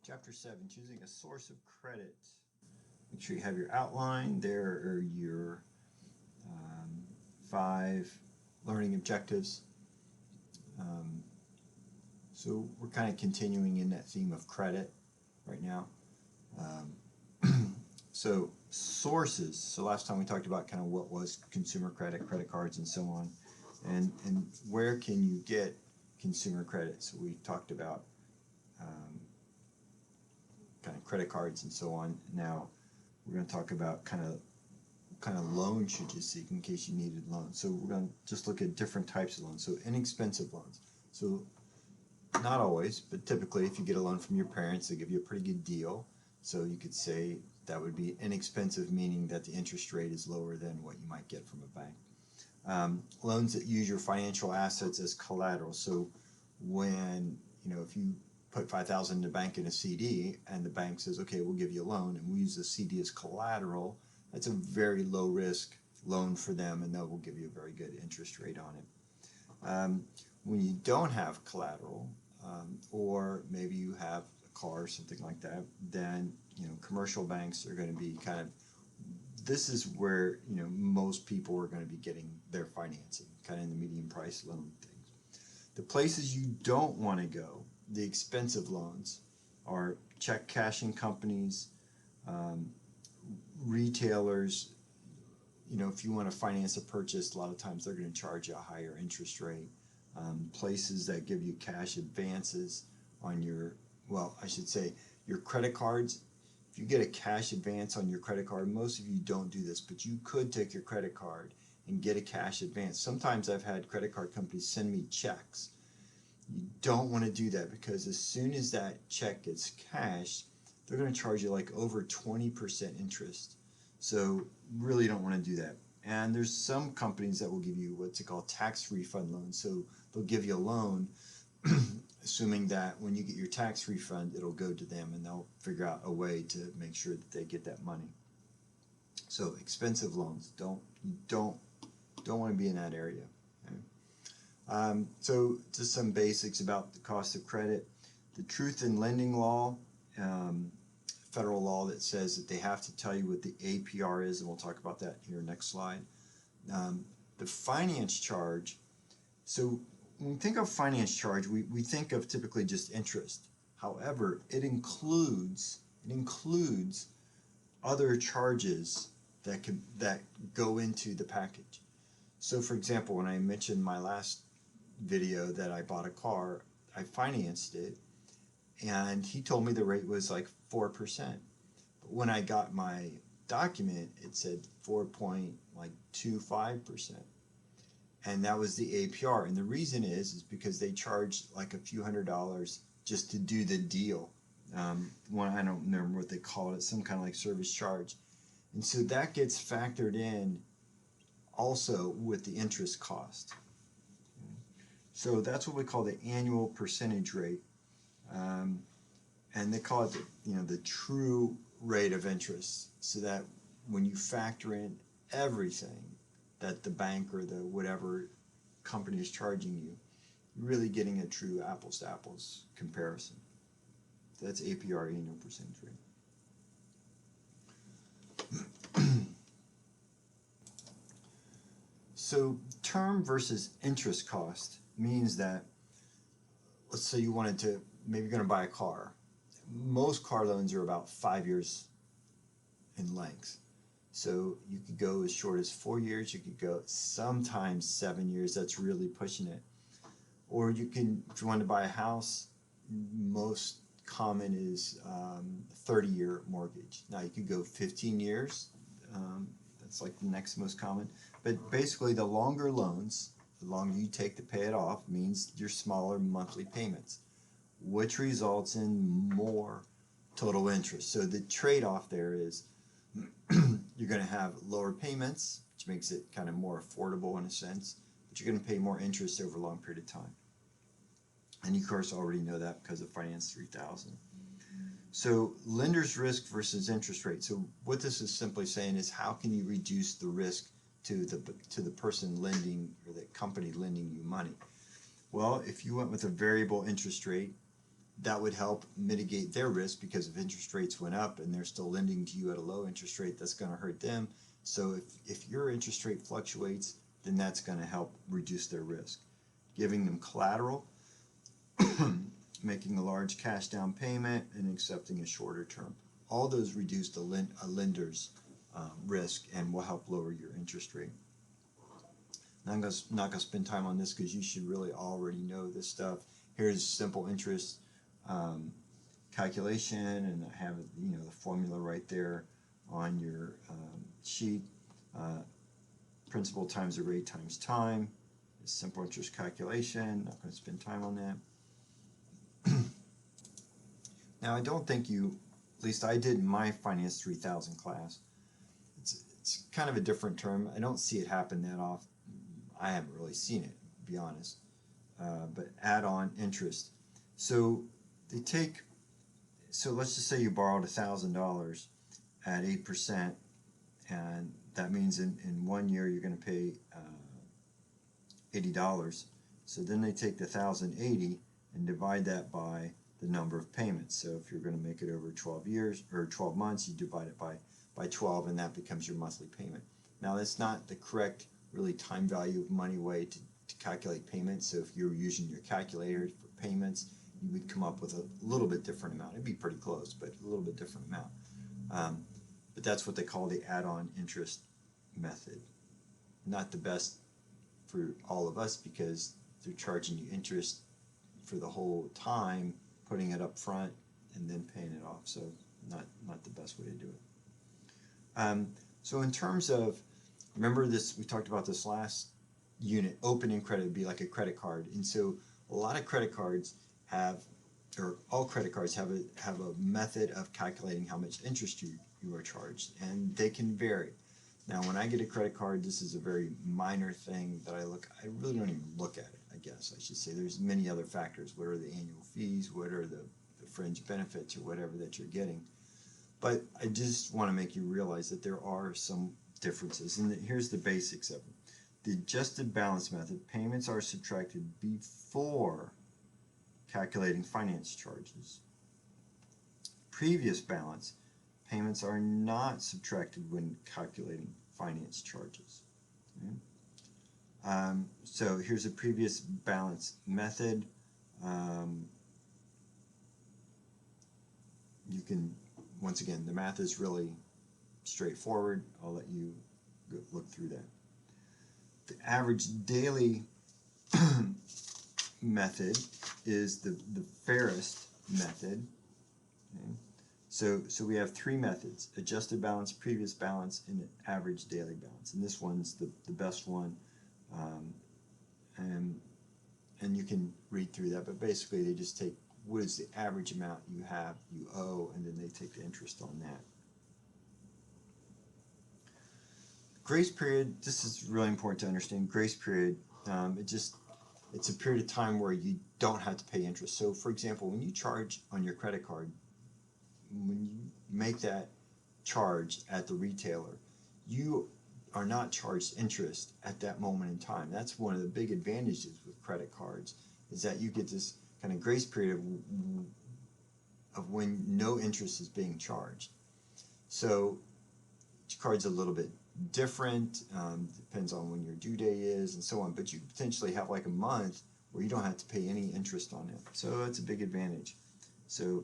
Chapter 7, choosing a source of credit. Make sure you have your outline. There are your 5 learning objectives. So we're kind of continuing in that theme of credit right now. So sources. So last time we talked about kind of what was consumer credit, credit cards, and so on. And where can you get consumer credit? So we talked about kind of credit cards and so on. Now we're going to talk about kind of loans should you seek in case you needed loans. So we're going to just look at different types of loans. So inexpensive loans. So not always, but typically if you get a loan from your parents, they give you a pretty good deal. So you could say that would be inexpensive, meaning that the interest rate is lower than what you might get from a bank. Loans that use your financial assets as collateral. So when, if you put $5,000 in the bank in a CD and the bank says, okay, we'll give you a loan and we use the CD as collateral, that's a very low risk loan for them and they will give you a very good interest rate on it. When you don't have collateral, or maybe you have a car or something like that, then commercial banks are going to be this is where most people are going to be getting their financing, kind of in the medium price loan things. The places you don't want to go, the expensive loans, are check cashing companies, retailers. If you want to finance a purchase, a lot of times they're going to charge you a higher interest rate. Places that give you cash advances on your credit cards. If you get a cash advance on your credit card, most of you don't do this, but you could take your credit card and get a cash advance. Sometimes I've had credit card companies send me checks. You don't want to do that because as soon as that check gets cashed, they're going to charge you like over 20% interest. So really don't want to do that. And there's some companies that will give you what's called tax refund loans. So they'll give you a loan assuming that when you get your tax refund, it'll go to them and they'll figure out a way to make sure that they get that money. So expensive loans, don't want to be in that area. Okay? So just some basics about the cost of credit. The Truth in Lending Law, federal law that says that they have to tell you what the APR is, and we'll talk about that here next slide. The finance charge. So when we think of finance charge, we think of typically just interest. However, it includes other charges that go into the package. So for example, when I mentioned my last video that I bought a car, I financed it, and he told me the rate was like 4%. But when I got my document, it said 4.25%. And that was the APR. And the reason is because they charge like a few $100s just to do the deal. I don't remember what they call it, some kind of like service charge. And so that gets factored in also with the interest cost. So that's what we call the annual percentage rate. And they call it the true rate of interest, so that when you factor in everything that the bank or the whatever company is charging you, you're really getting a true apples to apples comparison. That's APR, annual percentage rate. So term versus interest cost means that, let's say you wanted to, maybe you're going to buy a car. Most car loans are about 5 years in length. So you could go as short as 4 years, you could go sometimes 7 years, that's really pushing it. Or you can, if you want to buy a house, most common is 30-year mortgage. Now you could go 15 years, that's like the next most common. But basically the longer loans, the longer you take to pay it off, means your smaller monthly payments, which results in more total interest. So the trade-off there is you're going to have lower payments, which makes it kind of more affordable in a sense, but you're going to pay more interest over a long period of time. And you of course already know that because of Finance 3000. So lender's risk versus interest rate. So what this is simply saying is, how can you reduce the risk to the person lending, or the company lending you money? Well, if you went with a variable interest rate, that would help mitigate their risk, because if interest rates went up and they're still lending to you at a low interest rate, that's going to hurt them. So if your interest rate fluctuates, then that's going to help reduce their risk. Giving them collateral, making a large cash down payment, and accepting a shorter term. All those reduce a lender's risk and will help lower your interest rate. Now, I'm not going to spend time on this because you should really already know this stuff. Here's simple interest calculation, and I have the formula right there on your sheet. Principal times the rate times time. It's simple interest calculation. Not going to spend time on that. Now, I don't think at least I did in my Finance 3000 class. It's kind of a different term. I don't see it happen that often. I haven't really seen it, to be honest. But add-on interest. So let's just say you borrowed $1,000 at 8%, and that means in 1 year you're going to pay $80. So then they take the 1,080 and divide that by the number of payments. So if you're going to make it over 12 years or 12 months, you divide it by 12, and that becomes your monthly payment. Now, that's not the correct really time value of money way to calculate payments. So if you're using your calculator for payments, you would come up with a little bit different amount. It'd be pretty close, but a little bit different amount. But that's what they call the add-on interest method. Not the best for all of us, because they're charging you interest for the whole time, putting it up front and then paying it off. So not the best way to do it. So in terms of, remember this, we talked about this last unit, opening credit would be like a credit card. And so a lot of credit cards have, or all credit cards have a method of calculating how much interest you are charged, and they can vary. Now, when I get a credit card, this is a very minor thing that I really don't even look at it, I guess I should say. There's many other factors. What are the annual fees? What are the fringe benefits or whatever that you're getting? But I just want to make you realize that there are some differences, and here's the basics of them. The adjusted balance method, payments are subtracted before calculating finance charges. Previous balance, payments are not subtracted when calculating finance charges. Okay? So here's a previous balance method. You can, once again, the math is really straightforward. I'll let you look through that. The average daily method is the fairest method. Okay? So we have three methods: adjusted balance, previous balance, and average daily balance. And this one's the best one. And you can read through that, but basically they just take what is the average amount you owe, and then they take the interest on that. Grace period, this is really important to understand. Grace period, it's a period of time where you don't have to pay interest. So for example, when you charge on your credit card, when you make that charge at the retailer, you are not charged interest at that moment in time. That's one of the big advantages with credit cards, is that you get this kind of grace period of when no interest is being charged. So each card's a little bit different, depends on when your due date is and so on, but you potentially have like a month where you don't have to pay any interest on it. So that's a big advantage. So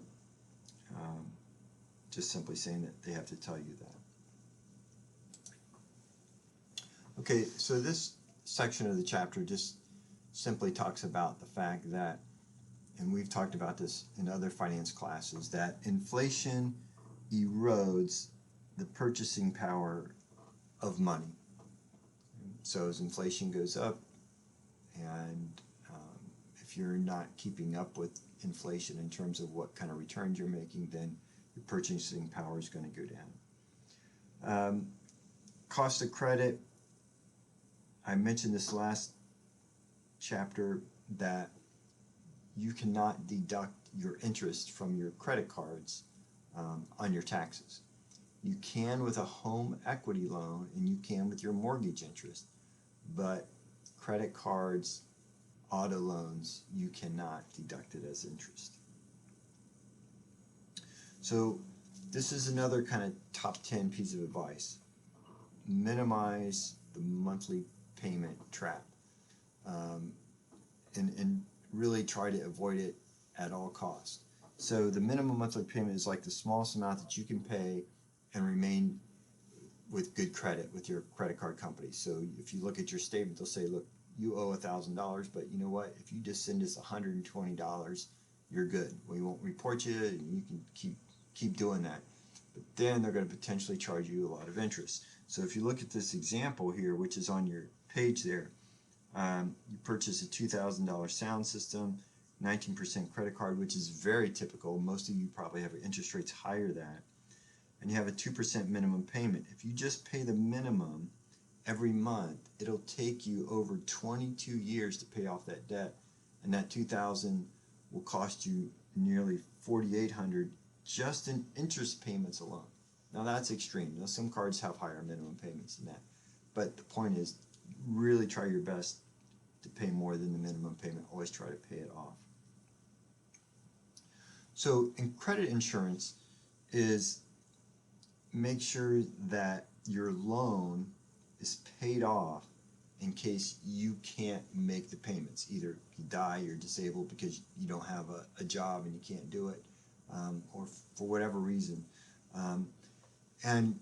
just simply saying that they have to tell you that. Okay, so this section of the chapter just simply talks about the fact that, and we've talked about this in other finance classes, that inflation erodes the purchasing power of money. So as inflation goes up, and if you're not keeping up with inflation in terms of what kind of returns you're making, then your purchasing power is going to go down. Cost of credit, I mentioned this last chapter that you cannot deduct your interest from your credit cards on your taxes. You can with a home equity loan, and you can with your mortgage interest, but credit cards, auto loans, you cannot deduct it as interest. So this is another kind of top 10 piece of advice. Minimize the monthly payment trap, um, and really try to avoid it at all costs. So the minimum monthly payment is like the smallest amount that you can pay and remain with good credit with your credit card company. So if you look at your statement, they'll say, look, you owe $1,000, but you know what? If you just send us $120, you're good. We won't report you, and you can keep doing that. But then they're going to potentially charge you a lot of interest. So if you look at this example here, which is on your page there, you purchase a $2,000 sound system, 19% credit card, which is very typical. Most of you probably have interest rates higher than that. And you have a 2% minimum payment. If you just pay the minimum every month, it'll take you over 22 years to pay off that debt, and that $2,000 will cost you nearly $4,800 just in interest payments alone. Now that's extreme. Now some cards have higher minimum payments than that, but the point is, really try your best to pay more than the minimum payment. Always try to pay it off. So in credit insurance is make sure that your loan is paid off in case you can't make the payments. Either you die, you're disabled because you don't have a job and you can't do it, or for whatever reason. And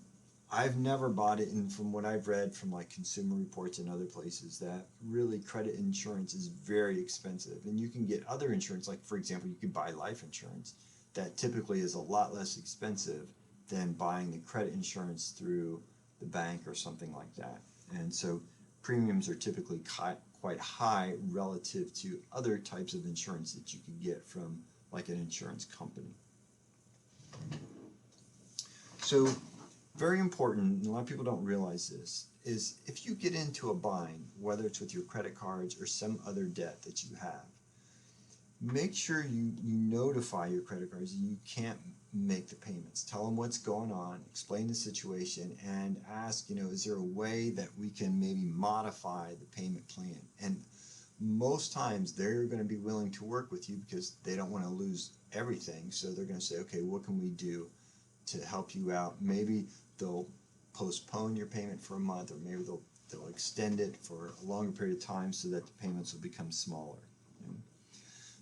I've never bought it, and from what I've read from like Consumer Reports and other places, that really credit insurance is very expensive. And you can get other insurance, like for example, you could buy life insurance that typically is a lot less expensive than buying the credit insurance through the bank or something like that. And so premiums are typically quite high relative to other types of insurance that you could get from like an insurance company. So very important, and a lot of people don't realize this, is if you get into a bind, whether it's with your credit cards or some other debt that you have, make sure you notify your credit cards that you can't make the payments. Tell them what's going on, explain the situation, and ask, is there a way that we can maybe modify the payment plan? And most times they're going to be willing to work with you because they don't want to lose everything. So they're going to say, okay, what can we do to help you out? Maybe they'll postpone your payment for a month, or maybe they'll extend it for a longer period of time so that the payments will become smaller.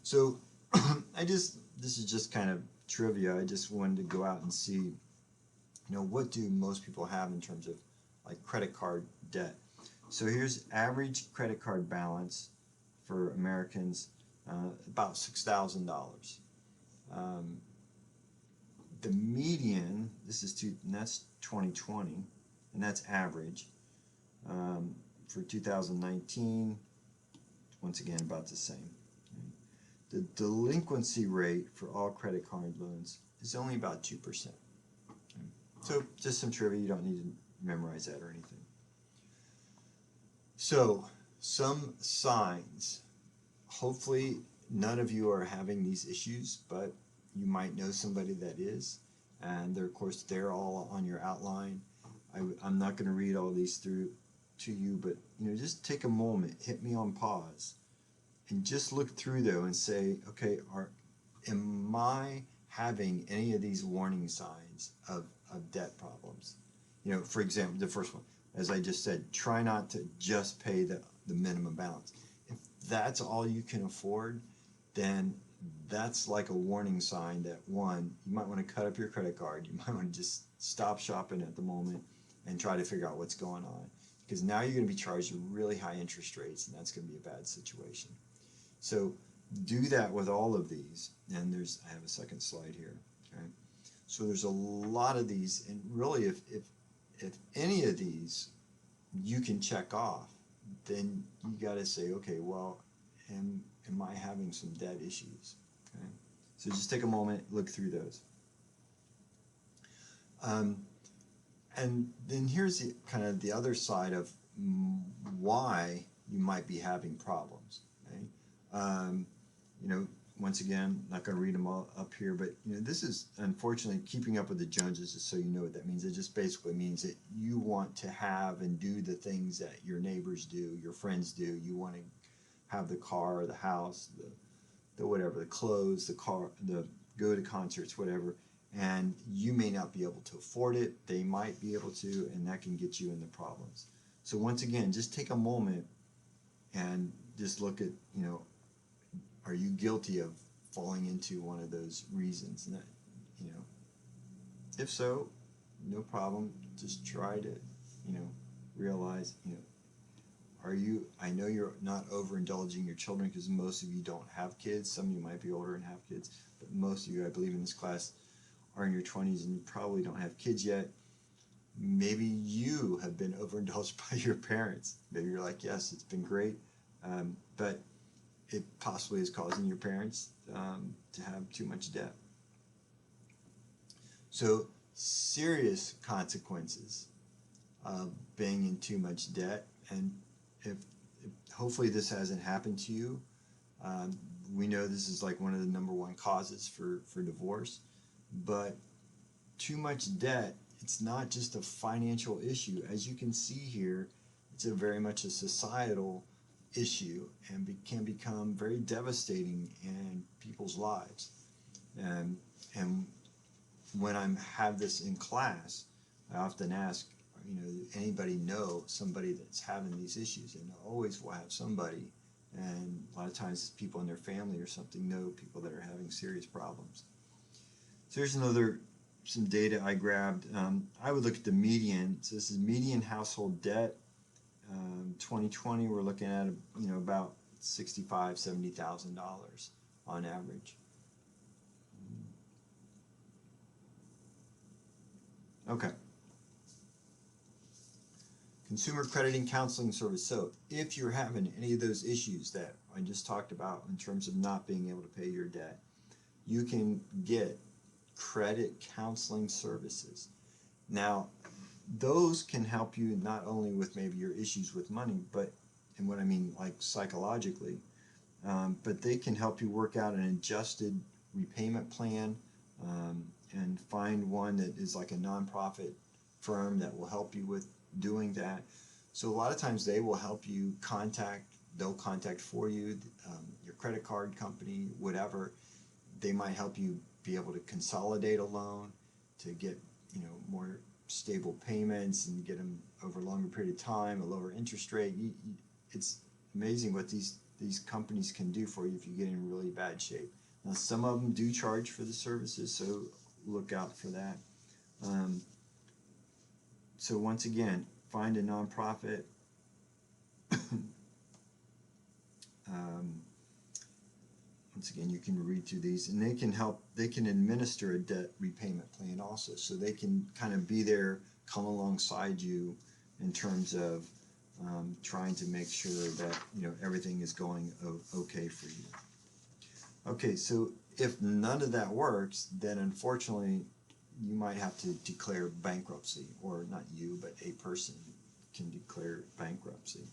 So this is just kind of trivia. I just wanted to go out and see, what do most people have in terms of like credit card debt. So here's average credit card balance for Americans, about $6,000. The median, and that's 2020, and that's average. For 2019, once again, about the same. The delinquency rate for all credit card loans is only about 2%. So just some trivia, you don't need to memorize that or anything. So some signs. Hopefully none of you are having these issues, but you might know somebody that is, and of course they're all on your outline. I'm not going to read all these through to you, but just take a moment, hit me on pause, and just look through though and say, okay, am I having any of these warning signs of debt problems? For example, the first one, as I just said, try not to just pay the minimum balance. If that's all you can afford, then that's like a warning sign that, one, you might want to cut up your credit card. You might want to just stop shopping at the moment and try to figure out what's going on, because now you're going to be charged with really high interest rates, and that's going to be a bad situation. So do that with all of these, and I have a second slide here. Okay, so there's a lot of these, and really, if any of these you can check off, then you got to say, okay, well, am I having some debt issues? Okay, so just take a moment, look through those. And then here's the other side of why you might be having problems. Okay? Once again, not going to read them all up here, but this is unfortunately keeping up with the Joneses, just so you know what that means. It just basically means that you want to have and do the things that your neighbors do, your friends do. You want to have the car, the house, the whatever, the clothes, the car, the go to concerts, whatever. and you may not be able to afford it. They might be able to, and that can get you into problems. So once again, just take a moment and just look at, are you guilty of falling into one of those reasons? And that, if so, no problem. Just try to, realize, are you, I know you're not overindulging your children, because most of you don't have kids. Some of you might be older and have kids, but most of you, I believe, in this class are in your 20s and you probably don't have kids yet. Maybe you have been overindulged by your parents. Maybe you're like, yes, it's been great, but it possibly is causing your parents to have too much debt. So serious consequences of being in too much debt, and if hopefully this hasn't happened to you. We know this is like one of the number one causes for divorce, but too much debt, it's not just a financial issue. As you can see here, it's very much a societal issue, and can become very devastating in people's lives. And when I have this in class, I often ask, anybody know somebody that's having these issues? And always will have somebody, and a lot of times people in their family or something know people that are having serious problems. So here's some data I grabbed. I would look at the median. So this is median household debt. 2020, we're looking at about $65,000, $70,000 on average. Okay. Consumer Credit and Counseling Service. So if you're having any of those issues that I just talked about in terms of not being able to pay your debt, you can get credit counseling services. Now, those can help you not only with maybe your issues with money, and what I mean like psychologically, but they can help you work out an adjusted repayment plan, and find one that is like a nonprofit firm that will help you with doing that. So a lot of times they will help you they'll contact for you your credit card company, whatever. They might help you be able to consolidate a loan to get more stable payments and get them over a longer period of time, a lower interest rate. It's amazing what these companies can do for you if you get in really bad shape. Now, some of them do charge for the services, so look out for that. So once again, find a nonprofit. Once again, you can read through these, and they can administer a debt repayment plan also, so they can kind of be there, come alongside you in terms of trying to make sure that everything is going okay for you. Okay, so if none of that works, then unfortunately you might have to declare bankruptcy, or not you, but a person can declare bankruptcy.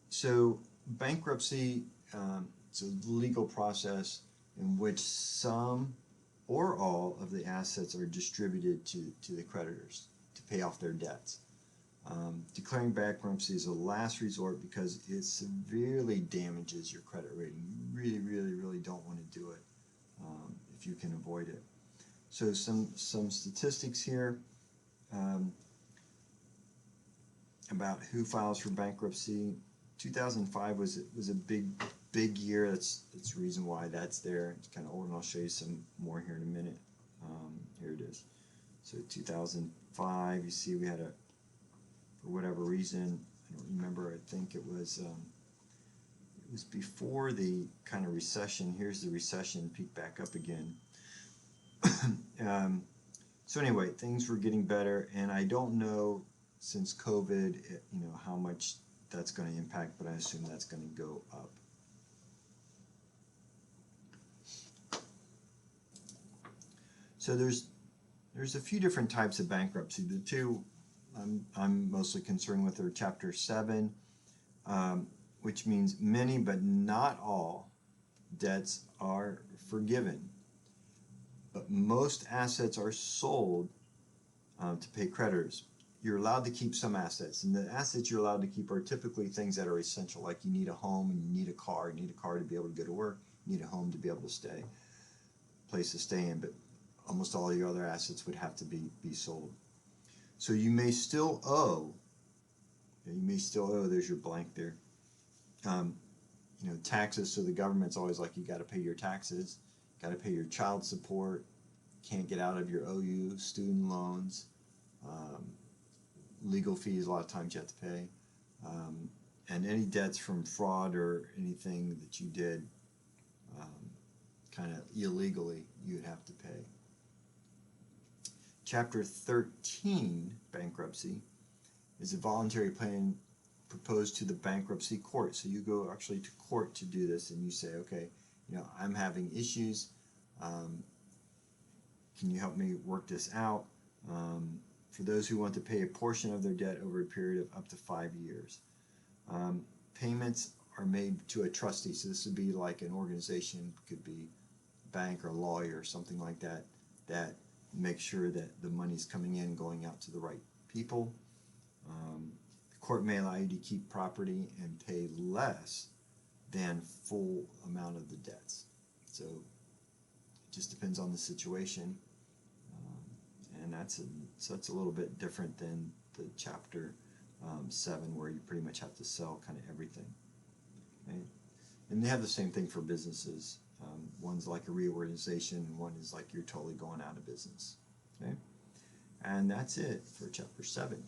So bankruptcy, it's a legal process in which some or all of the assets are distributed to the creditors to pay off their debts. Declaring bankruptcy is a last resort because it severely damages your credit rating. You really, really, really don't want to do it if you can avoid it. So some statistics here about who files for bankruptcy. 2005 was a big year. That's the reason why that's there. It's kind of old, and I'll show you some more here in a minute. Here it is. So 2005, you see we had for whatever reason, I don't remember, I think it was before the kind of recession. Here's the recession, peak back up again. So anyway, things were getting better, and I don't know since COVID, how much that's going to impact, but I assume that's going to go up. So there's a few different types of bankruptcy. The two I'm mostly concerned with are Chapter 7, which means many but not all debts are forgiven, but most assets are sold to pay creditors. You're allowed to keep some assets, and the assets you're allowed to keep are typically things that are essential, like you need a home and you need a car to be able to go to work, need a home to be able to stay, place to stay in, but almost all your other assets would have to be sold. So you may still owe, there's your blank there, taxes. So the government's always like, you got to pay your taxes, got to pay your child support, can't get out of your OU, student loans, legal fees, a lot of times you have to pay, and any debts from fraud or anything that you did kind of illegally, you'd have to pay. Chapter 13, bankruptcy, is a voluntary plan proposed to the bankruptcy court. So you go actually to court to do this, and you say, okay, I'm having issues. Can you help me work this out? For those who want to pay a portion of their debt over a period of up to 5 years. Payments are made to a trustee. So this would be like an organization, could be bank or lawyer or something like that, that makes sure that the money's coming in, going out to the right people. The court may allow you to keep property and pay less than full amount of the debts. So it just depends on the situation. And that's a little bit different than the chapter 7, where you pretty much have to sell kind of everything. Right? And they have the same thing for businesses. One's like a reorganization, and one is like you're totally going out of business. Okay? And that's it for chapter 7.